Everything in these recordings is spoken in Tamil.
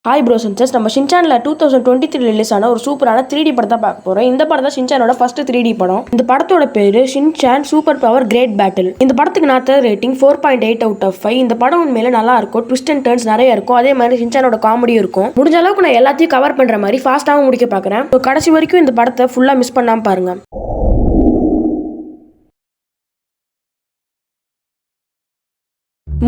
ஹாய் ப்ரோஸ் அண்ட் சிஸ்டர்ஸ், நம்ம ஷின்சானில் 2023 ரிலீஸ் ஆன ஒரு சூப்பரான 3D படத்தை பார்க்க போகிறோம். இந்த படம் தான் ஷின்சானோட ஃபர்ஸ்ட் 3D படம். இந்த படத்தோட பேரு Shinchan super power great battle. இந்த படத்துக்கு நான் ரேட்டிங் 4.8 out of 5. இந்த படம் உண்மையில நல்லா இருக்கும். ட்விஸ்ட் அண்ட் டர்ன்ஸ் நிறைய இருக்கும். அதே மாதிரி ஷின்சானோட காமெடியும் இருக்கும். முடிஞ்ச அளவுக்கு நான் எல்லாத்தையும் கவர் பண்ற மாதிரி ஃபாஸ்ட்டாகவும் முடிக்க பார்க்குறேன். கடைசி வரைக்கும் இந்த படத்தை ஃபுல்லாக மிஸ் பண்ணாம பாருங்க.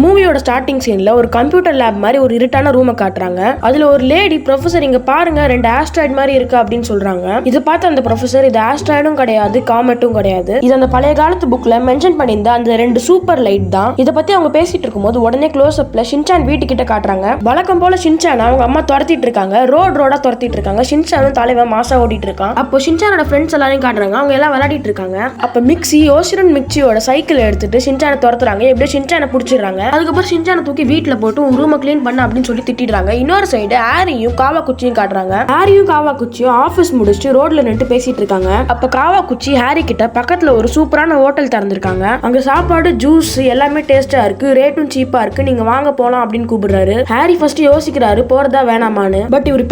மூவியோட ஸ்டார்டிங் சீன்ல ஒரு கம்ப்யூட்டர் லேப் மாதிரி ஒரு இருட்டான ரூமை காட்டுறாங்க. அதுல ஒரு லேடி ப்ரொஃபசர் இங்க பாருங்க 2 ஆஸ்ட்ராய்டு மாதிரி இருக்கு அப்படின்னு சொல்றாங்க. இதை பார்த்து அந்த ப்ரொஃபசர் இது ஆஸ்ட்ராய்டும் கிடையாது காமெட்டும் கிடையாது, இது அந்த பழைய காலத்து புக்ல மென்ஷன் பண்ணியிருந்த அந்த 2 சூப்பர் லைட் தான். இதை பத்தி அவங்க பேசிட்டு இருக்கும்போது உடனே க்ளோஸ் அப்ல ஷின்சான் வீட்டுக்கிட்ட காட்டுறாங்க. வழக்கம் போல ஷின்சான் அவங்க அம்மா துரத்திட்டு இருக்காங்க, ரோடா துரத்திட்டு இருக்காங்க. ஷின்சானும் தலைவன் மாசா ஓடிட்டு இருக்கான். அப்போ ஷின்சானோட ஃப்ரெண்ட்ஸ் எல்லாரையும் காட்டுறாங்க, அவங்க எல்லாம் விளையாடிட்டு இருக்காங்க. அப்ப மிக்ஸி யோசிரன் மிக்ஸியோட சைக்கிள் எடுத்துட்டு ஷின்சானை துரத்துறாங்க. எப்படியோ ஷின்சானை பிடிச்சிடுறாங்க. அதுக்கப்புறம் ஷின்சானை தூக்கி வீட்டுல போட்டு உன் ரூமை கிளீன் பண்ண அப்படின்னு சொல்லி திட்டிடுறாங்க. இன்னொரு சைடு ஹாரியும் காவாகுச்சியும் காட்டுறாங்க. ஹாரியும் காவாகுச்சியும் ஆபீஸ் முடிச்சுட்டு ரோட்ல நின்று பேசிட்டு இருக்காங்க. அப்ப காவாகுச்சி ஹாரி கிட்ட பக்கத்துல ஒரு சூப்பரான ஹோட்டல் திறந்திருக்காங்க, அங்க சாப்பாடு ஜூஸ் எல்லாமே டேஸ்டா இருக்கு, ரேட்டும் சீப்பா இருக்கு, நீங்க வாங்க போலாம் அப்படின்னு கூப்பிடுறாரு. ஹாரி ஃபர்ஸ்ட் யோசிக்கிறாரு போறதா வேணாமான்னு. பட் இவர்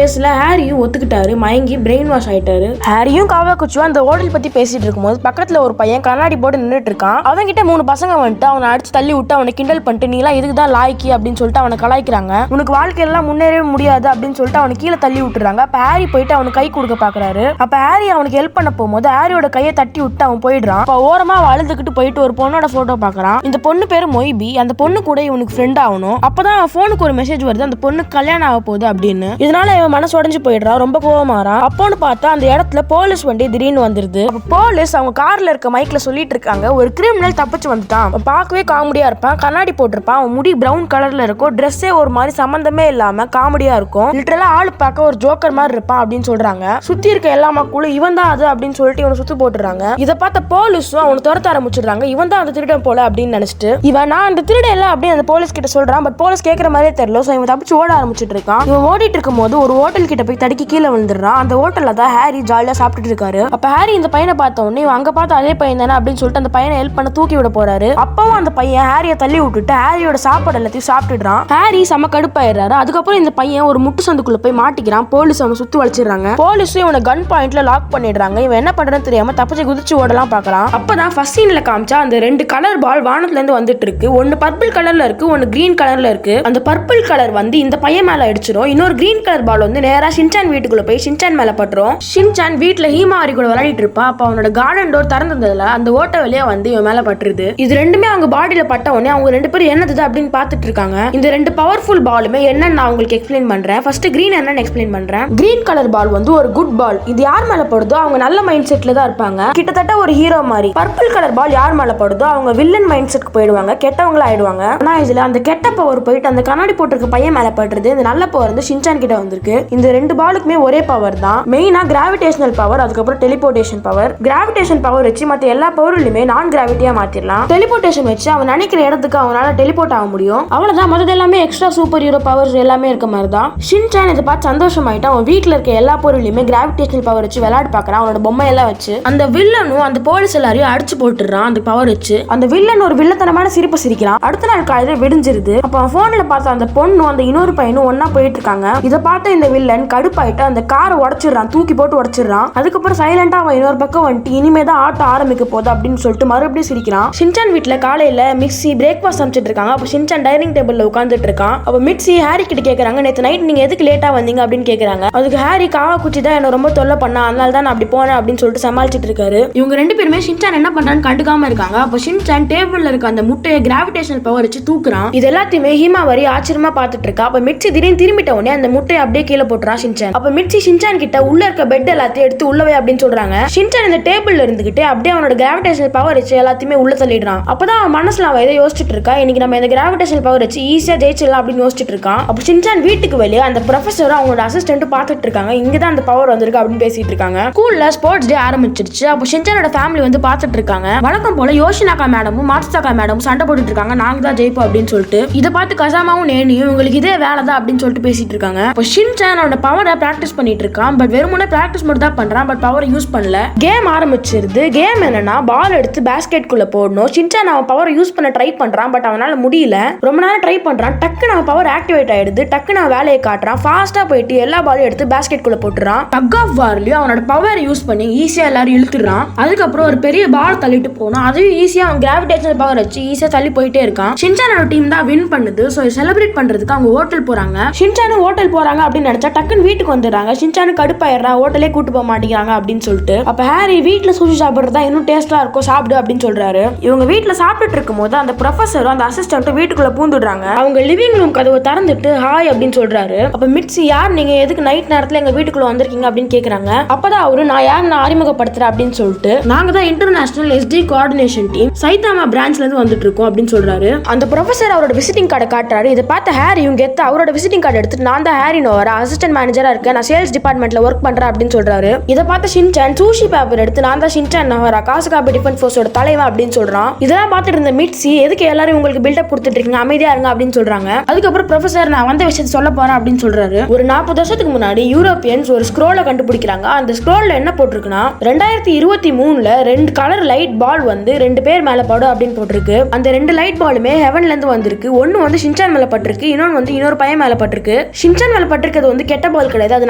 பேசல ஹாரியும் ஒத்துக்கிட்டாரு. மயங்கி பிரெயின் வாஷ் ஆயிட்டாரு. ஹாரியும் காவாகுச்சியும் அந்த ஹோட்டல் பத்தி பேசிட்டு இருக்கும்போது பக்கத்துல ஒரு பையன் கண்ணாடி போட்டு நின்றுட்டு இருக்கான். அவங்க கிட்ட 3 பசங்க வந்துட்டு அவனை அடிச்சு தள்ளி விட்டு அவனை கிண்டல் பண்ணிட்டு நீலாம் இதுக்கு தான் லாய்க்கி அப்படின்னு சொல்லிட்டு அவனை கலாய்க்கிறாங்க. உனக்கு வாழ்க்கையெல்லாம் முன்னேறவே முடியாது அப்படின்னு சொல்லிட்டு அவனை கீழே தள்ளி விட்டுறாங்க. அப்ப ஹாரி போயிட்டு அவனுக்கு கை கொடுக்க பாக்குறாரு. அப்ப ஹாரி அவனுக்கு ஹெல்ப் பண்ண போகும்போது ஹாரியோட கையை தட்டி விட்டு அவன் போயிடுறான். அப்ப ஓரமா அழுதுகிட்டு போயிட்டு ஒரு பொண்ணோட போட்டோ பாக்குறான். இந்த பொண்ணு பேரு மொய்பி. அந்த பொண்ணு கூட இவனுக்கு ஃப்ரெண்ட் ஆகணும். அப்பதான் அவன் போனுக்கு ஒரு மெசேஜ் வருது, அந்த பொண்ணுக்கு கல்யாணம் ஆக போகுது அப்படின்னு. இதனால இவன் மனசு உடஞ்சு போயிடுறான், ரொம்ப கோவமாறான். அப்போன்னு பார்த்தா அந்த இடத்துல போலீஸ் வண்டி திடீர்னு வந்துருது. போலீஸ் அவங்க கார்ல இருக்க மைக்ல சொல்லிட்டு இருக்காங்க, ஒரு கிரிமினல் தப்பிச்சு வந்துட்டான், பார்க்கவே காமெடியா இருப்பான், கண்ணாடி போட்டிருப்பான், அவன் முடி பிரவுன் கலர்ல இருக்கும், ட்ரெஸ்ஸே ஒரு மாதிரி சம்பந்தமே இல்லாம காமெடியா இருக்கும், லிட்டரலா ஆளு பார்க்க ஒரு ஜோக்கர் மாதிரி இருப்பான் அப்படின்னு சொல்றாங்க. சுத்தி இருக்க எல்லா மக்களும் இவன் தான் அது அப்படின்னு சொல்லிட்டு இவனை சுத்தி போட்டுறாங்க. இதை பார்த்த போலீஸும் அவனை துரத்த ஆரம்பிச்சிடுறாங்க. இவன் தான் அந்த திருடன் போல அப்படின்னு நினைச்சிட்டு இவன் நான் அந்த திருடன் இல்ல அப்படின்னு அந்த போலீஸ் கிட்ட சொல்றான். பட் போலீஸ் கேட்கற மாதிரியே தெரியல. சோ இவன் தப்பிச்சு ஓட ஆரம்பிச்சிட்டு இருக்கான். இவன் ஓடிட்டு இருக்கும் போது ஒரு ஹோட்டல் கிட்ட போய் தடுக்கி கீழே விழுந்துடுறான். அந்த ஹோட்டல்ல தான் ஹாரி ஜாலியா சாப்பிட்டுட்டு இருக்காரு. அப்ப ஹாரி இந்த பையனை பார்த்த உடனே இவன் அங்க பார்த்த அதே பையன் தானே அப்படின்னு சொல்லிட்டு அந்த பையனை ஹெல்ப் பண்ண தூக்கி விட போறாரு. அப்பவும் அந்த பையன் ஹாரியை தள்ளி விட்டுட்டு ஹாரியோட சாப்பாடு எல்லாத்தையும் சாப்பிட்டுறான். ஹாரி செம கடுப்பாயிடுறாரு. அதுக்கப்புறம் இந்த பையன் ஒரு முட்டு சந்துக்குள்ள போய் மாட்டிக்கிறான். போலீஸ் அவனை சுத்தி வளைச்சிடுறாங்க. போலீஸ் இவனை கன் பாயிண்ட்ல லாக் பண்ணிடுறாங்க. இவன் என்ன பண்றதுன்னு தெரியாம தப்பிச்சு குதிச்சு ஓடலாம் பாக்குறான். அப்பதான் ஃபர்ஸ்ட் சீன்ல காமிச்சா அந்த 2 கலர் பால் வானத்துல இருந்து வந்துட்டு இருக்கு. ஒன்னு பர்பிள் கலர்ல இருக்கு, ஒன்னு கிரீன் கலர்ல இருக்கு. அந்த பர்பிள் கலர் வந்து இந்த பையன் மேல அடிச்சிடும். இன்னொரு கிரீன் கலர் பால் வந்து நேரா ஷின்சான் வீட்டுக்குள்ள போய் ஷின்சான் மேல பட்டுரும். ஷின்சான் வீட்டுல ஹீமாரி கூட விளையாடிட்டு இருப்பா. அப்ப அவனோட கார்டன் டோர் திறந்ததுல அந்த ஓட்ட வழியா வந்து இவன் மேல பட்டுருது. இது ரெண்டுமே அவங்க பாடியில பட்ட உடனே அவங்க 2 பேரும் என்னது அப்படின்னு பாத்துட்டு இருக்காங்க. இந்த 2 பவர்ஃபுல் பாலுமே என்னன்னு நான் உங்களுக்கு எக்ஸ்பிளைன் பண்றேன். ஃபர்ஸ்ட் கிரீன் என்னன்னு எக்ஸ்பிளைன் பண்றேன். கிரீன் கலர் பால் வந்து ஒரு குட் பால். இது யார் மேல படுதோ அவங்க நல்ல மைண்ட் செட்ல தான் இருப்பாங்க, கிட்டத்தட்ட ஒரு ஹீரோ மாதிரி. பர்பிள் கலர் பால் யார் மேல படுதோ அவங்க வில்லன் மைண்ட் செட்க்கு போயிடுவாங்க, கெட்டவங்களா ஆயிடுவாங்க. ஆனா இதுல அந்த கெட்ட பவர் போயிட்டு அந்த கண்ணாடி போட்டிருக்க பையன் மேல படுறது. இந்த நல்ல பவர் வந்து ஷின்சான் கிட்ட வந்திருக்கு. இந்த 2 பாலுக்குமே ஒரே பவர் தான். மெயினா கிராவிடேஷனல் பவர், அதுக்கப்புறம் டெலிபோர்டேஷன் பவர். கிராவிடேஷன் பவர் வச்சு மத்த எல்லா பவர்லயுமே நான் கிராவிட்டியா மாத்திரலாம். டெலிபோர்டேஷன் வச்சு அவன் நினைக்கிற இடத்துக்கு அவனால டெலிபோர்ட் ஆக முடியும். அவ்வளவுதான். மற்றது எல்லாமே எக்ஸ்ட்ரா சூப்பர் ஹீரோ பவர்ஸ் எல்லாமே இருக்க மாதிரி தான். ஷின்சான் இதை பார்த்து சந்தோஷமாயிட்டு அவன் வீட்டுல இருக்க எல்லா பொருளையுமே கிராவிடேஷனல் பவர் வச்சு விளையாட பாக்குறான். அவனோட பொம்மை எல்லாம் வச்சு அந்த வில்லனும் அந்த போலீஸ் எல்லாரையும் அடிச்சு போட்டுறான் அந்த பவர் வச்சு. அந்த வில்லன் ஒரு வில்லத்தனமான சிரிப்பு சிரிக்கிறான். அடுத்த நாள் காலையில விடிஞ்சிருது. அப்ப அவன் போன்ல பார்த்த அந்த பொண்ணும் அந்த இன்னொரு பையனும் ஒன்னா போயிட்டு இருக்காங்க. இதை பார்த்த இந்த வில்லன் கடுப்பாயிட்டு அந்த காரை உடைச்சிடுறான், தூக்கி போட்டு உடைச்சிடுறான். அதுக்கப்புறம் சைலண்டா அவன் இன்னொரு பக்கம் வந்துட்டு இனிமேதான் ஆட்டம் ஆரம்பிக்க போகுது அப்படின்னு சொல்லிட்டு மறுபடியும் சிரிக்கிறான். ஷின்சான் வீட்டுல காலையில மிக்ஸி பிரேக்ஃபாஸ்ட் சமைச்சிட்டு இருக்காங்க. அப்ப ஷின்சான் டைனிங் டேபிள்ல உட்கார்ந்துட்டு இருக்கான். அப்ப மிக்ஸி ஹாரி கிட்ட கேக்குறாங்க, நேத்து நைட் நீங்க எதுக்கு லேட்டா வந்தீங்க அப்படின்னு கேக்குறாங்க. அதுக்கு ஹாரி காவாகுச்சி தான் என்ன ரொம்ப தொல்லை பண்ணா, அதனால தான் நான் அப்படி போனேன் அப்படின்னு சொல்லிட்டு சமாளிச்சிட்டு இருக்காரு. இவங்க 2 பேருமே ஷின்சான் என்ன பண்றான்னு கண்டுக்காம இருக்காங்க. அப்ப ஷின்சான் டேபிள்ல இருக்க அந்த முட்டையை கிராவிடேஷனல் பவர் வச்சு தூக்குறான். இது எல்லாத்தையுமே ஹீமாவரி ஆச்சரியமா பாத்துட்டு இருக்கா. அப்ப மிக்ஸி திடீர்னு திரும்பிட்ட உடனே அந்த முட்டையை அப்படியே கீழே போட்டுறான் ஷின்சான். அப்ப மிக்ஸி ஷின்சான் கிட்ட உள்ள இருக்க பெட் எல்லாத்தையும் எடுத்து உள்ளவே அப்படின்னு சொல்றாங்க. ஷின்சான் இந்த டேபிள்ல இருந்துகிட்டு அப்படியே அவனோட கிராவிடேஷனல் பவர் வச்சு எல்லாத்தையுமே உள்ள தள்ளிடுறான். அப்பதான் அவன் மனசுல அவன் ஏதோ யோசிச்சுட்டு இருக்கா, இன்னைக்கு நம்ம இந்த கிராவிடேஷனல் பவர் வச்சு ஈஸியா ஜெயிச்சிடலாம் அப்படின்னு யோசிச்சுட்டு இருக்கான். அப்ப ஷின்சான் வீட்டுக்கு வெளியே அந்த ப்ரொஃபசரும் அவங்களோட அசிஸ்டன்ட் பாத்துட்டு இருக்காங்க. இங்கதான் அந்த பவர் வந்திருக்கு அப்படின்னு பேசிட்டு இருக்காங்க. ஸ்கூல்ல ஸ்போர்ட்ஸ் டே ஆரம்பிச்சிருச்சு. அப்போ ஷின்சானோட ஃபேமிலி வந்து பாத்துட்டு இருக்காங்க. வழக்கம் போல யோஷினாக்கா மேடமும் மாட்சுதாக்கா மேடமும் சண்டை போட்டுட்டு இருக்காங்க, நாங்க தான் ஜெயிப்போம் அப்படின்னு சொல்லிட்டு. இதை பார்த்து கசாமாவும் நேனியும் உங்களுக்கு இதே வேலை தான் அப்படின்னு சொல்லிட்டு பேசிட்டு இருக்காங்க. இப்போ ஷின்சானோட பவரை பிராக்டிஸ் பண்ணிட்டு இருக்கான். பட் வெறுமனே பிராக்டிஸ் மட்டும் தான் பண்றான், பட் பவர் யூஸ் பண்ணல. கேம் ஆரம்பிச்சிருது. கேம் என்னன்னா பால் எடுத்து பேஸ்கெட் குள்ள போடணும். ஷின்சான் அவன் பவர் யூஸ் பண்ண ட்ரை பண்றான். பண்றான். பட் அவனால முடியல. ரொம்ப நேரம் ட்ரை பண்றான். டக்குன்னு அவன் பவர் ஆக்டிவேட் ஆயிடுது. டக்குன்னு அவன் வேலையை காட்டுறான். ஃபாஸ்டா போயிட்டு எல்லா பாலையும் எடுத்து பேஸ்கெட் குள்ள போட்டுறான். டக் ஆஃப் வார்லயும் அவனோட பவர் யூஸ் பண்ணி ஈஸியா எல்லாரும் இழுத்துறான். அதுக்கப்புறம் ஒரு பெரிய பால் தள்ளிட்டு போனோம். அதையும் ஈஸியா அவன் கிராவிடேஷனல் பவர் வச்சு ஈஸியா தள்ளி போயிட்டே இருக்கான். ஷின்சானோட டீம் தான் வின் பண்ணுது. சோ செலிப்ரேட் பண்றதுக்கு அவங்க ஹோட்டல் போறாங்க. ஷின்சானும் ஹோட்டல் போறாங்க அப்படின்னு நினைச்சா டக்குன்னு வீட்டுக்கு வந்துடுறாங்க. ஷின்சானு கடுப்பாயிடுறான். ஹோட்டலே கூட்டு போக மாட்டேங்கிறாங்க அப்படின்னு சொல்லிட்டு. அப்ப ஹாரி வீட்டுல சூஷி சாப்பிடுறதா இன்னும் டேஸ்டா இருக்கும், சாப்பிடு அப்படின்னு சொல்றாரு. இவங்க வீட்டுல சாப்பிட்டுட்டு இருக்கும் போது அந்த ப்ரொஃபஸரும் அந்த அசிஸ்டன்ட்டும் வீட்டுக்குள்ள பூந்துடுறாங்க. அவங்க லிவிங் ரூம் கதவை திறந்துட்டு ஹாய் அப்படின்னு சொல்றாரு. அப்ப மிட்சி யார் நீங்க, எதுக்கு நைட் நேரத்துல எங்க வீட்டுக்குள்ள வந்திருக்கீங்க அப்படின்னு கேக்குறாங்க. அப்பதான் அவரு நான் யார் நான் அறிமுகப்படுத்துறேன் அப்படின்னு சொல்லிட்டு நாங்க தான் international SD coordination team Saitama பிரான்ச்ல இருந்து வந்துட்டு இருக்கோம் அப்படின்னு சொல்றாரு. அந்த ப்ரொஃபஸர் அவரோட விசிட்டிங் கார்டை காட்டுறாரு. இதை பார்த்த ஹாரி இவங்க அவரோட விசிட்டிங் கார்டு எடுத்துட்டு நான் தான் ஹாரி நோவரா, அசிஸ்டன்ட் மேனேஜரா இருக்கேன், நான் சேல்ஸ் டிபார்ட்மெண்ட்ல ஒர்க் பண்றேன் அப்படின்னு சொல்றாரு. இதை பார்த்த ஷின்சான் சூஷி பேப்பர் எடுத்து நான் தான் ஷின்சான் நோவரா, காசுகாபி டிஃபென்ஸ் ஃபோர்ஸோட தலைவன் அப்படின்னு சொல்றான். இதெல்லாம் பார்த்துட்டு இருந்த மிட்சி எதுக்கு எல்லாரும் உங்களுக்கு பில்டப் கொடுத்துட்டு இருக்கீங்க, அமைதியா இருங்க அப்படின்னு சொல்றாங்க. அதுக்கப்புறம் ப்ரொஃபஸர் நான் வந்த விஷயத்தை சொல்ல போறேன் அப்படின்னு சொல்றாரு. ஒரு 40 வருஷத்துக்கு முன்னாடி யூரோப்பியன்ஸ் ஒரு ஸ்க்ரோலை கண்டுபிடிக்கிறாங்க. அந்த ஸ்க்ரோல்ல என்ன போட்டிருக்குன்னா 2023ல 2 கலர் லைட் பால் வந்து 2 பேர் மேல படும் அப்படின்னு போட்டிருக்கு. அந்த 2 லைட் பாலுமே ஹெவன்ல இருந்து வந்திருக்கு. ஒன்னு வந்து ஷின்சான் மேல பட்டிருக்கு, இன்னொன்னு வந்து இன்னொரு பையன் மேல பட்டிருக்கு. ஷின்சான் மேல பட்டிருக்கிறது வந்து கெட்ட பால் கிடையாது, அது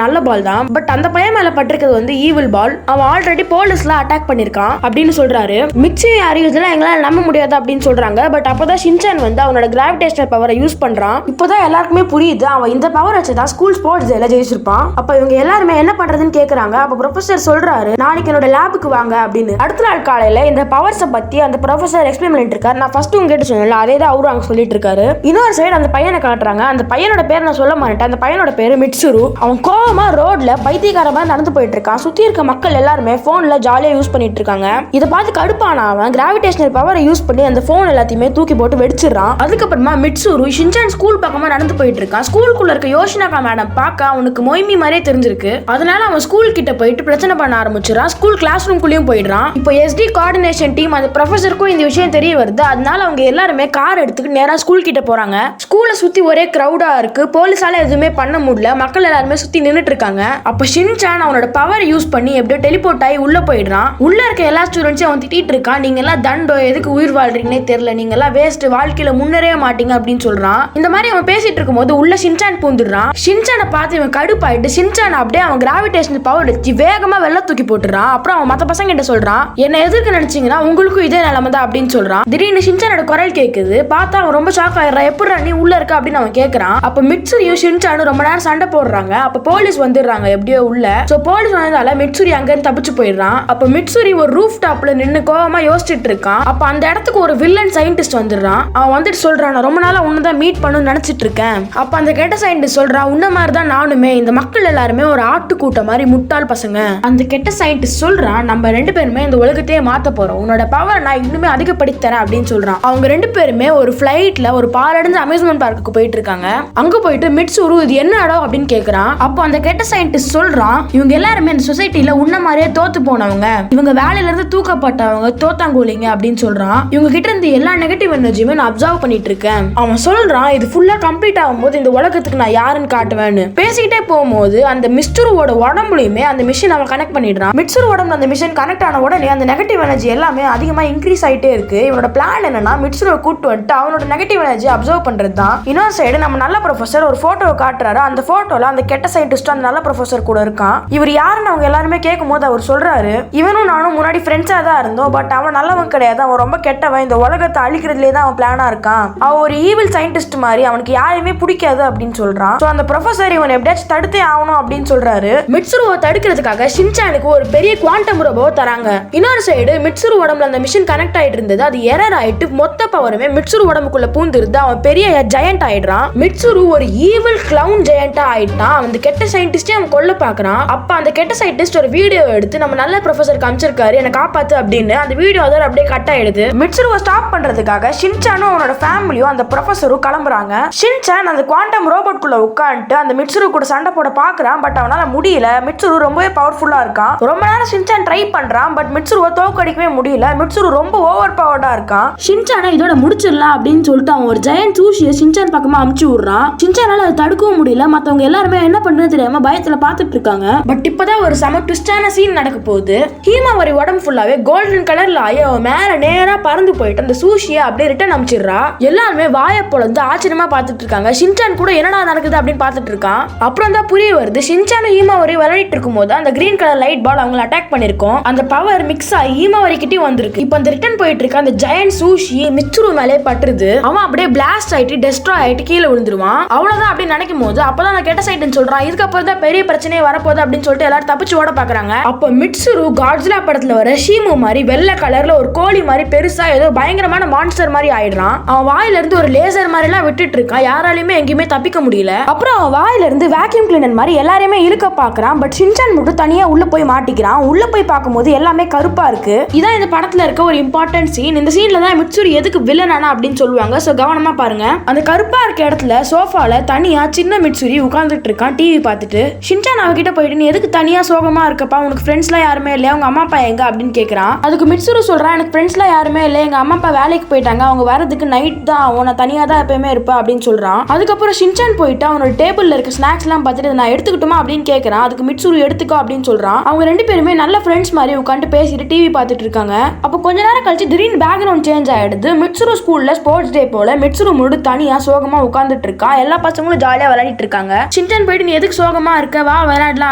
நல்ல பால் தான். பட் அந்த பையன் மேல பட்டிருக்கிறது வந்து ஈவில் பால். அவன் ஆல்ரெடி போலீஸ்ல அட்டாக் பண்ணிருக்கான் அப்படின்னு சொல்றாரு. மிட்சி அறிவுதெல்லாம் எங்களால நம்ப முடியாது அப்படின்னு சொல்றாங்க. பட் அப்பதான் ஷின்சான் வந்து அவனோட கிராவிடேஷனல் பவரை யூஸ் பண்றான். இப்போதான் எல்லாருக்குமே புரியுது அவன் இந்த பவர் வச்சுதான் ஸ்கூல் ஸ்போர்ட்ஸ் டேல ஜெயிச்சிருப்பான். அப்ப இவங்க எல்லாருமே என்ன பண்றதுன்னு கேக்குறாங்க. அப்ப ப்ரொஃபசர் சொல்றாரு நாளைக்கு என்னோட லேபுக்கு வாங்க அப்படின்னு. அடுத்த நாள் காலையில இந்த பவர்ஸை பத்தி அந்த ப்ரொஃபசர் எக்ஸ்பிளைன் பண்ணிட்டு இருக்காரு. நான் ஃபர்ஸ்ட் உங்ககிட்ட சொன்னேன்ல அதே தான் அவரும் அங்க சொல்லிட்டு இருக்காரு. இன்னொரு சைடு அந்த பையனை காட்டுறாங்க. அந்த பையனோட பேர் நான் சொல்ல மாட்டேன். அந்த பையனோட பேரு மிட்சுரு. அவன் கோவமா ரோட்ல பைத்தியக்காரமா நடந்து போயிட்டு இருக்கான். சுத்தி இருக்க மக்கள் எல்லாருமே போன்ல ஜாலியா யூஸ் பண்ணிட்டு இருக்காங்க. இதை பார்த்து கடுப்பான அவன் கிராவிடேஷனல் பவரை யூஸ் பண்ணி அந்த போன் எல்லாத்தையுமே தூக்கி போட்டு வெடிச்சிடறான். அதுக்கப்புறமா மிட்சுரு ஷின்சான் ஸ்கூல் பக்கமா நடந்து போயிட்டு இருக்கான். ஸ்கூலுக்குள்ள இருக்க யோஷினாக்கா மேடம் பார்க்க அவனுக்கு மொய்மி மாதிரியே தெரிஞ்சிருக்கு. அதனால அவன் ஸ்கூல் கிட்ட போயிட்டு பிரச்சனை பண்ண ஆரம்பிச்சிடறான். ஸ்கூல் கிளாஸ் ரூம்குள்ளேயும் போயிடுறான். இப்போ SD கோஆர்டினேஷன் டீம் அந்த ப்ரொஃபசருக்கும் இந்த விஷயம் தெரிய வருது. அதனால அவங்க எல்லாருமே கார் எடுத்துக்கிட்டு நேரா ஸ்கூல் கிட்ட போறாங்க. ஸ்கூலை சுத்தி ஒரே கிரௌடா இருக்கு. போலீஸால எதுவுமே பண்ண முடியல. மக்கள் எல்லாருமே சுத்தி நின்னுட்டு இருக்காங்க. அப்ப ஷின்சான் அவனோட பவர் யூஸ் பண்ணி எப்படியோ டெலிபோர்ட் ஆகி உள்ள போயிடுறான். உள்ள இருக்க எல்லா ஸ்டூடெண்ட்ஸையும் அவன் திட்டிட்டு இருக்கான். நீங்க எல்லாம் தண்டோ, எதுக்கு உயிர் வாழ்றீங்கன்னே தெரியல, நீங்க எல்லாம் வேஸ்ட், வாழ்க்கையில முன்னேறவே மாட்டீங்க அப்படின்னு சொல்றான். இந்த மாதிரி அவன் பேசிட்டு இருக்கும் போது உள்ள ஷின்சான் பூந்துடுறான். ஷின்சானை பார்த்து இவன் கடுப்பாயிட்டு ஷின்சான் அப்படியே அவன் கிராவிடேஷனல் பவர் வச்சு வேகமா வெள்ள தூக்கி போட்டுறான். அப்புறம் அவன் மத்த பசங்க கிட்ட சொல்றான் என்ன எதிர்க்க நினைச்சீங்கன்னா உங்களுக்கும் இதே நிலைமை தான் அப்படின்னு சொல்றான். திடீர்னு ஷின்சானோட குரல் கேக்குது. பார்த்தா அவன் ரொம்ப ஷாக் ஆயிடுறான். எப்படிடா நீ உள்ள இருக்க அப்படின்னு அவன் கேக்குறான். அப்ப மிட்சுரியும் ஷின்சானும் ரொம்ப நேரம் சண்டை போடுறாங்க. அப்ப போலீஸ் வந்துடுறாங்க எப்படியோ உள்ள. சோ போலீஸ் வந்ததால மிட்சுரி அங்க இருந்து தப்பிச்சு போயிடுறான். அப்ப மிட்சுரி ஒரு ரூஃப் டாப்ல நின்னு கோவமா யோசிச்சுட்டு இருக்கான். அப்ப அந்த இடத்துக்கு ஒரு வில்லன் சயின்டிஸ்ட் வந்துடுறான். அவன் வந்துட்டு சொல்றான் நான் ரொம்ப நாளா உன்னதான் மீட் பண்ணணும்னு நினைச்சிட்டு இருக்கேன். அப்ப அந்த கெட்ட சயின்டிஸ்ட் சொல்றான் உன்ன மாதிரி தான் நானுமே, இந்த மக்கள் எல்லாருமே ஒரு ஆட்டு கூட்டம் மாதிரி முட்டாள் பசங்க. அந்த கெட்ட சயின்டிஸ்ட் சொல்றான் நம்ம 2 பேருமே இந்த உலகத்தையே மாத்த போறோம், உன்னோட பவர் நான் இன்னுமே அதிகப்படுத்தி தரேன் அப்படின்னு சொல்றான். அவங்க 2 பேருமே ஒரு ஃபிளைட்ல ஒரு பாலடைஞ்ச அம்யூஸ்மெண்ட் பார்க்குக்கு போயிட்டு இருக்காங்க. அங்க போயிட்டு மிட்சுரு இது என்ன இடம் அப்படின்னு கேக்குறான். அப்போ அந்த கெட்ட சயின்டிஸ்ட் சொல்றான் இவங்க எல்லாருமே இந்த சொசைட்டில உன்ன மாதிரியே தோத்து போனவங்க, இவங்க வேலையில இருந்து தூக்கப்பட்டவங்க, தோத்தாங்கோலிங்க அப்படின்னு சொல்றான். இவங்க கிட்ட இருந்து எல்லா நெகட்டிவ் எனர்ஜியுமே நான் அப்சர்வ் பண்ணிட்டு இருக்கேன். அவன் சொல்றான் இது ஃபுல்லா கம்ப்ளீட் ஆகும்போது இந்த உலகத்துக்கு நான் யாருன்னு காட்டுவேன்னு. பேசிக்கிட்டே போகும்போது அந்த மிட்சுருவோட உடம்புலயுமே அந்த மிஷின் அவன் கனெக்ட் பண்ணிடுறான். மிட்சுரு உடம்புல அந்த மிஷின் கனெக்ட் ஆன உடனே அந்த நெகட்டிவ் எனர்ஜி எல்லாமே அதிகமா இன்க்ரீஸ் ஆயிட்டே இருக்கு. இவனோட பிளான் என்னன்னா மிட்சுருவை கூட்டு வந்துட்டு அவனோட நெகட்டிவ் எனர்ஜி அப்சர்வ் பண்றது தான். இன்னொரு சைடு நம்ம நல்ல ப்ரொஃபசர் ஒரு போட்டோவை காட்டுறாரு. அந்த போட்டோல அந்த கெட்ட சயின்டிஸ்ட் அந்த நல்ல ப்ரொஃபசர் கூட இருக்கான். இவர் யாருன்னு அவங்க எல்லாருமே கேட்கும் போது அவர் சொல்றாரு இவனும் நானும் முன்னாடி ஃப்ரெண்ட்ஸா தான் இருந்தோம், பட் அவன் நல்லவன் கிடையாது, அவன் ரொம்ப கெட்டவன், இந்த உலகத்தை அழிக்கிறதுலே தான் அவன் பிளானா இருக்கான், அவன் ஒரு ஈவில் சயின்டிஸ்ட் மாதிரி, அவனுக்கு யாரையுமே பிடிக்காது அப்படின்னு சொல்றான். சோ அந்த ப்ரொஃபசர் இவன் எப்படியாச்சும் தடுத்தே ஆகணும் அப்படின்னு சொல்றாரு. மிட்சுருவை தடுக்கிறதுக்காக ஷின்சானுக்கு ஒரு பெரிய குவாண்டம் ரோபோ தராங்க. இன்னொரு சைடு மிட்சுரு உடம்புல அந்த மிஷின் கனெக்ட் ஆயிட்டு இருந்தது. அது எரர் ஆயிட்டு மொத்த பவருமே மிட்சுரு உடம்புக்குள்ள பூந்துருது. அவன் பெரிய ஜெயண்ட் ஆயிடுறான். மிட்சுரு ஒரு ஈவில் கிளவுன் ஜெயண்டா ஆயிட்டான். அந்த கெட்ட சயின்டிஸ்டே அவன் கொல்ல பாக்குறான். அப்ப அந்த கெட்ட சயின்டிஸ்ட் ஒரு வீடியோ எடுத்து நம்ம நல்ல ப்ரொஃபசர் காமிச்சிருக்காரு என்ன காப்பாத்து அப்படின்னு. அந்த வீடியோ அதோட அப்படியே கட் ஆயிடுது. மிட்சுருவை ஸ்டாப் பண்றதுக்காக ஷின்சானும் அவனோட ஃபேமிலியும் அந்த ப்ரொஃபசரும் கிளம்புறாங்க. ஷின்சான் அந்த குவாண்டம் ரோபோட் குள்ள உட்காந்துட்டு அந்த மிட்சுரு கூட சண்டை போட பாக்குறான். பட் அவனால முடியல. மிட்சுரு ரொம்பவே பவர்ஃபுல்லா இருக்கான். ரொம்ப நேரம் ஷின்சான் ட்ரை பண்றான். பட் மிட்சுருவை தோக்கடிக்கவே முடியல. மிட்சுரு ரொம்ப ஓவர் பவர்டா இருக்கான். ஷின்சானை இதோட முடிச்சிடலாம் அப்படின்னு சொல்லிட்டு அவன் ஒரு ஜெயண்ட் சூஷியை ஷின்சான் பக்கமா அமுச்சு விடுறான். ஷின்சானால அதை தடுக்கவும் முடியல. மத்தவங்க எல்லாருமே என்ன பண்றது தெரியாம பயத்துல பாத்துட்டு இருக்காங்க. பட் இப்பதான் ஒரு சம ட்விஸ்டான சீன் நடக்க போகுது. ஹீமாவரி உடம்பு ஃபுல்லாவே கோல்டன் கலர்ல ஆகி அவன் மேல நேரா பறந்து போயிட்டு அந்த சூஷியை அப்படியே ரிட்டர்ன் அனுப்பிச்சிடுறா. எல்லாருமே வாயை பொளந்து ஆச்சரியமா பார்த்துட்டு இருக்காங்க. ஷின்சான் கூட என்னடா நடக்குது அப்படின்னு பார்த்துட்டு இருக்கான். அப்புறம் தான் புரிய வருது, ஷின்சானும் ஹீமாவரி விளையாடிட்டு இருக்கும்போது அந்த கிரீன் கலர் லைட் பால் அவங்களை அட்டாக் பண்ணிருக்கோம். அந்த பவர் மிக்ஸ் ஆகி ஹீமாவரி கிட்டே வந்திருக்கு. இப்போ அந்த ரிட்டர்ன் போயிட்டு இருக்க அந்த ஜெயண்ட் சூஷி மிட்சுரு மேலே பட்டுருது. அவன் அப்படியே பிளாஸ்ட் ஆயிட்டு டெஸ்ட்ராய் ஆயிட்டு கீழே விழுந்துருவான். அவ்வளவுதான் அப்படின்னு நினைக்கும் போது அப்பதான் நான் கெட்ட சைட்டுன்னு சொல்றான். இதுக்கப்புறம் தான் பெரிய பிரச்சனையே வரப்போகுது அப்படின்னு சொல்லிட்டு எல்லாரும் தப்பிச்சு ஓட பாக்குறாங்க. அப்போ மிட்சுரு காட்ஸிலா படத்துல வர ஷீமு மாதிரி வெள்ளை கலர்ல ஒரு கோழி மாதிரி பெருசா ஏதோ பயங்கரமான மான்ஸ்டர் மாதிரி ஆயிடுறான். அவன் வாயில இருந்து ஒரு லேசர் மாதிரி எல்லாம் விட்டுட்டு இருக்கான். யாராலையுமே எங்கேயுமே தப்பிக்க முடியல. அப்புறம் அவன் வாயில இருந்து வேக்யூம் கிளீனர் மாதிரி எல்லாரையுமே இழுக்க பாக்குறான். பட் ஷின்சான் மட்டும் தனியா உள்ள போய் மாட்டிக்கிறான். உள்ள போய் பார்க்கும்போது எல்லாமே கருப்பா இருக்கு. இதான் இந்த படத்துல இருக்க ஒரு இம்பார்ட்டன்ட் சீன். இந்த சீன்ல தான் மிட்சுரு எதுக்கு வில்லனானா அப்படின்னு சொல்லுவாங்க. சோ கவனமா பாருங்க. அந்த கருப்பா இருக்க இடத்துல சோஃபால தனியா சின்ன மிட்சுரி உட்கார்ந்துட்டு இருக்கான் டிவி பார்த்துட்டு. ஷின்சான் அவகிட்ட போயிட்டு நீ எதுக்கு தனியா சோகமா இருக்கப்பா, உனக்கு ஃப்ரெண்ட்ஸ்லாம் யாருமே இல்லையா, உங்க அம்மா அப்பா எங்க அப்படின்னு கேக்குறான். அதுக்கு மிட்சுரு சொல்றான், எனக்கு ஃப்ரெண்ட்ஸ்லாம் யாருமே இல்லை, எங்க அம்மா அப்பா வேலைக்கு போயிட்டாங்க, அவங்க வரதுக்கு நைட் தான் ஆகும், நான் தனியா தான் எப்பயுமே இருப்பேன் அப்படின்னு சொல்றான். அதுக்கப்புறம் ஷின்சான் போயிட்டு அவனோட டேபிள்ல இருக்க ஸ்நாக்ஸ் எல்லாம் பார்த்துட்டு நான் எடுத்துக்கிட்டுமா அப்படின்னு கேட்கறான். அதுக்கு மிட்சுரு எடுத்துக்கோ அப்படின்னு சொல்றான். அவங்க ரெண்டு பேருமே நல்ல ஃப்ரெண்ட்ஸ் மாதிரி உட்காந்து பேசிட்டு டிவி பார்த்துட்டு இருக்காங்க. அப்போ கொஞ்ச நேரம் கழிச்சு திடீர்னு பேக்ரவுண்ட் சேஞ்ச் ஆயிடுது. மிட்சுரு ஸ்கூல்ல ஸ்போர்ட்ஸ் டே போல மிட்சுரு முழு தனியா சோகமா உட்காந்துட்டு இருக்கா. எல்லா பசங்களும் ஜாலியா விளையாடிட்டு இருக்காங்க. ஷின்சான் போயிட்டு நீ எதுக்கு சோகமா இருக்க, வா விளையாடலாம்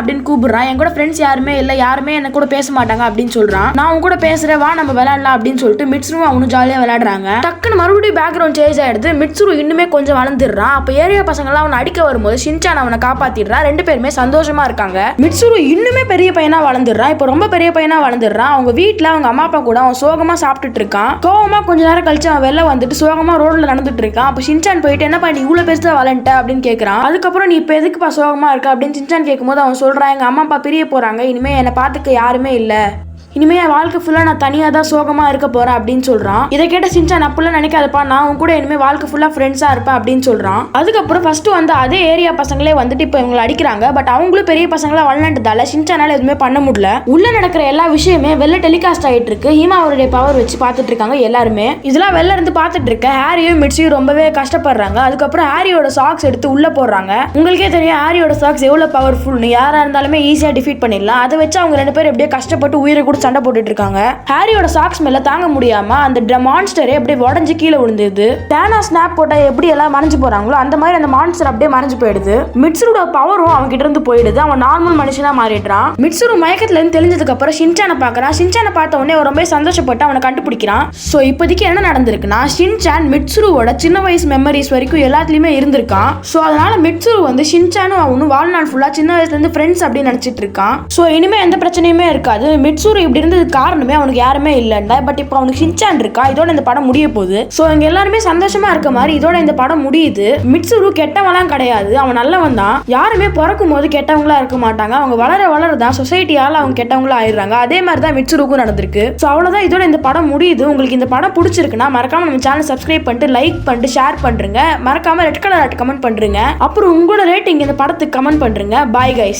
அப்படின்னு கூப்பிடுறான். என் கூட ஃப்ரெண்ட்ஸ் யாருமே இல்ல, யாருமே என்ன கூட பேச மாட்டாங்க அப்படின்னு சொல்றான். நான் உன் கூட பேசுறேன், வா நம்ம விளையாடலாம் அப்படின்னு சொல்லிட்டு மிட்சுரு அவனும் ஜாலியா விளையாடுறாங்க. டக்குன்னு மறுபடியும் பேக்ரவுண்ட் சேஞ்ச் ஆயிடுது. மிட்சுரு இன்னுமே கொஞ்சம் வளர்ந்துடுறான். அப்ப ஏரியா பசங்க எல்லாம் அவனை அடிக்க வரும்போது ஷின்சான் அவனை காப்பாத்திடுறான். ரெண்டு பேருமே சந்தோஷமா இருக்காங்க. மிட்சுரு இன்னுமே பெரிய பையனா வளர்ந்துடுறான். இப்போ ரொம்ப பெரிய பையனா வளர்ந்துடுறான். அவங்க வீட்டுல அவங்க அம்மா அப்பா கூட அவன் சோகமா சாப்பிட்டுட்டு இருக்கான். கோவமா கொஞ்ச நேரம் கழிச்சு அவன் வெளில வந்துட்டு சோகமா ரோட்ல நடந்துட்டு இருக்கான். அப்ப ஷின்சான் போயிட்டு என்ன பண்ணி இவ்வளவு பெருசா வளர்ந்துட்ட அப்படின்னு கேக்குறான். அதுக்கப்புறம் நீ இப்ப எதுக்குப்பா சோகமா இருக்க அப்படின்னு ஷின்சான் கேட்கும்போது அவன் சொல்றான், எங்க அம்மா அப்பா பிரிய போறாங்க, இனிமே என்னை பாத்துக்க யாருமே இல்ல, இனிமே என் வாழ்க்கை ஃபுல்லா நான் தனியா தான் சோகமா இருக்க போறேன் அப்படின்னு சொல்றான். இதை கேட்ட ஷின்சான் அப்படிலாம் நினைக்காதப்பா, நான் உன் கூட இனிமே வாழ்க்கை ஃபுல்லா ஃப்ரெண்ட்ஸா இருப்பேன் அப்படின்னு சொல்றான். அதுக்கப்புறம் ஃபர்ஸ்ட் வந்து அதே ஏரியா பசங்களே வந்துட்டு இப்போ இவங்களை அடிக்கிறாங்க. பட் அவங்களும் பெரிய பசங்களா வளர்ந்ததால ஷின்சானால எதுவுமே பண்ண முடியல. உள்ள நடக்கிற எல்லா விஷயமே வெளில டெலிகாஸ்ட் ஆயிட்டு இருக்கு. ஹீமாவுடைய பவர் வச்சு பார்த்துட்டு இருக்காங்க எல்லாருமே. இதெல்லாம் வெளில இருந்து பார்த்துட்டு இருக்க ஹாரியும் மிட்சுயும் ரொம்பவே கஷ்டப்படுறாங்க. அதுக்கப்புறம் ஹாரியோட சாக்ஸ் எடுத்து உள்ள போடுறாங்க. உங்களுக்கே தெரியும் ஹாரியோட சாக்ஸ் எவ்வளவு பவர்ஃபுல்னு. யாரா இருந்தாலுமே ஈஸியா டிஃபீட் பண்ணிடலாம். அதை வச்சு அவங்க ரெண்டு பேரும் எப்படியே கஷ்டப்பட்டு உயிரை கூட சண்டை போட்டுட்டு இருக்காங்க. ஹாரியோட சாக்ஸ் மேல தாங்க முடியாம அந்த மான்ஸ்டரே அப்படியே உடஞ்சு கீழே விழுந்தது. டேனா ஸ்னாப் போட்டா எப்படி எல்லாம் மறைஞ்சு போறாங்களோ அந்த மாதிரி அந்த மான்ஸ்டர் அப்படியே மறைஞ்சு போயிடுது. மிட்சுரோட பவரும் அவங்க கிட்ட இருந்து போயிடுது. அவன் நார்மல் மனுஷனா மாறிடுறான். மிட்சுரு மயக்கத்துல இருந்து தெரிஞ்சதுக்கு அப்புறம் ஷின்சானை பாக்குறான். ஷின்சானை பார்த்த உடனே ரொம்ப சந்தோஷப்பட்டு அவனை கண்டுபிடிக்கிறான். சோ இப்போதைக்கு என்ன நடந்திருக்குன்னா, ஷின்சான் மிட்சுருவோட சின்ன வயசு மெமரிஸ் வரைக்கும் எல்லாத்துலயுமே இருந்திருக்கான். சோ அதனால மிட்சுரு வந்து ஷின்சானும் அவனும் வாழ்நாள் ஃபுல்லா சின்ன வயசுல இருந்து ஃப்ரெண்ட்ஸ் அப்படின்னு நினைச்சிட்டு இருக்கான். சோ இனிமே எந்த பிரச்சனையுமே இருக்காது. மிட்சுரு இப்படி இருந்தது காரணமே அவனுக்கு யாருமே இல்லைன்னா. பட் இப்போ அவனுக்கு ஷின்சான் இருக்கா. இதோட இந்த படம் முடிய போகுது. சோ இங்க எல்லாருமே சந்தோஷமா இருக்க மாதிரி இதோட இந்த படம் முடியுது. மிட்சுரு கெட்டவெல்லாம் கிடையாது, அவன் நல்லவன் தான். யாருமே பிறக்கும் போது கெட்டவங்களா இருக்க மாட்டாங்க. அவங்க வளர வளரதான் சொசைட்டியால அவங்க கெட்டவங்களா ஆயிடுறாங்க. அதே மாதிரி தான் மிட்சுருக்கும் நடந்திருக்கு. சோ அவ்வளவுதான், இதோட இந்த படம் முடியுது. உங்களுக்கு இந்த படம் பிடிச்சிருக்குன்னா மறக்காம நம்ம சேனல் சப்ஸ்கிரைப் பண்ணிட்டு லைக் பண்ணிட்டு ஷேர் பண்றீங்க. மறக்காம ரெட் கலர் கமெண்ட் பண்றீங்க. அப்புறம் உங்களோட ரேட்டிங் இந்த படத்துக்கு கமெண்ட் பண்றீங்க. Bye guys.